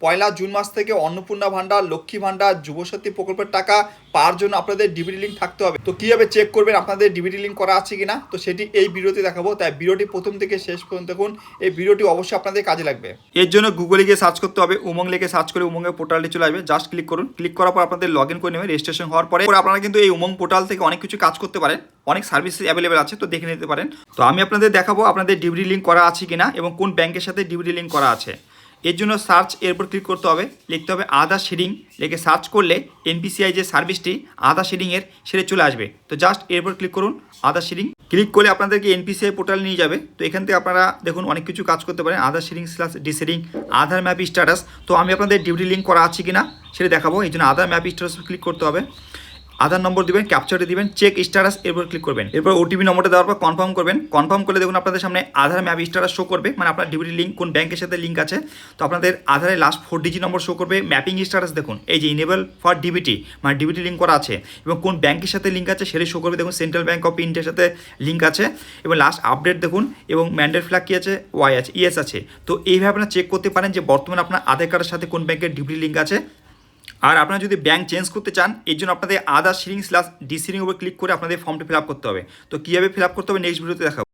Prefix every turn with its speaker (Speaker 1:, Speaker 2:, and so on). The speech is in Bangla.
Speaker 1: পয়লা জুন মাস থেকে অন্নপূর্ণা ভান্ডার, লক্ষ্মী ভান্ডার, যুবশক্তি প্রকল্পের টাকা পাওয়ার জন্য আপনাদের ডিবিটি লিঙ্ক থাকতে হবে। তো কীভাবে চেক করবেন আপনাদের ডিবিটি লিঙ্ক করা আছে কিনা, তো সেটি এই ভিডিওতে দেখাবো। তাই ভিডিওটি প্রথম থেকে শেষ পর্যন্ত দেখুন, এই ভিডিওটি অবশ্যই আপনাদের কাজে লাগবে। এর জন্য গুগলে গিয়ে সার্চ করতে হবে, উমং লিখে সার্চ করে উমংয়ের পোর্টালটি চলে আসবে। জাস্ট ক্লিক করুন। ক্লিক করার পর আপনাদের লগ ইন করে নেবেন। রেজিস্ট্রেশন হওয়ার পরে আপনারা কিন্তু এই উমং পোর্টাল থেকে অনেক কিছু কাজ করতে পারেন, অনেক সার্ভিস অ্যাভেলেবেল আছে, তো দেখে নিতে পারেন। তো আমি আপনাদের দেখাবো আপনাদের ডিবিটি লিঙ্ক করা আছে কিনা এবং কোন ব্যাংকের সাথে ডিবিটি লিঙ্ক করা আছে। এর জন্য সার্চ এরপর ক্লিক করতে হবে, লিখতে হবে আধার শেয়ারিং, লিখে সার্চ করলে এনপিসিআই যে সার্ভিসটি আধার শেয়ারিংয়ের সেটা চলে আসবে। তো জাস্ট এরপর ক্লিক করুন আধার শেয়ারিং। ক্লিক করলে আপনাদেরকে এনপিসিআই পোর্টাল নিয়ে যাবে। তো এখান থেকে আপনারা দেখুন অনেক কিছু কাজ করতে পারেন, আধার শেয়ারিং স্ল্যাশ ডিশেয়ারিং, আধার ম্যাপ স্ট্যাটাস। তো আমি আপনাদের ডিবিটি লিঙ্ক করা আছে কিনা সেটা দেখাবো। এই জন্য আধার ম্যাপ স্ট্যাটাস ক্লিক করতে হবে, আধার নম্বর দিবেন, ক্যাপচারটি দিবেন, চেক স্ট্যাটাস এরপর ক্লিক করবেন। এরপর ওটিপি নম্বরটা দেওয়ার পর কনফার্ম করবেন। কনফার্ম করলে দেখুন আপনাদের সামনে আধার ম্যাপ স্ট্যাটাস শো করবে, মানে আপনার ডিবিটি লিঙ্ক কোন ব্যাংকের সাথে লিঙ্ক আছে। তো আপনাদের আধারের লাস্ট 4 ডিজিট নম্বর শো করবে। ম্যাপিং স্ট্যাটাস দেখুন, এই যে ইনেবল ফর ডিবিটি, মানে ডিবিটি লিঙ্ক করা আছে এবং কোন ব্যাংকের সাথে লিঙ্ক আছে সেটা শো করবে। দেখুন সেন্ট্রাল ব্যাংক অফ ইন্ডিয়ার সাথে লিঙ্ক আছে এবং লাস্ট আপডেট দেখুন এবং ম্যান্ডেট ফ্ল্যাগ কী আছে, ওয়াই আছে, ইএস আছে। তো এইভাবে আপনারা চেক করতে পারেন যে বর্তমানে আপনার আধার কার্ডের সাথে কোন ব্যাংকের ডিবিটি লিঙ্ক আছে। আর আপনারা যদি ব্যাংক চেঞ্জ করতে চান, এর জন্য আপনাদের আধার শেয়ারিং স্ল্যাশ ডিশেয়ারিং উপর ক্লিক করে আপনাদের ফর্মটি ফিল আপ করতে হবে। তো কীভাবে ফিল আপ করতে হবে নেক্সট ভিডিওতে দেখাবো।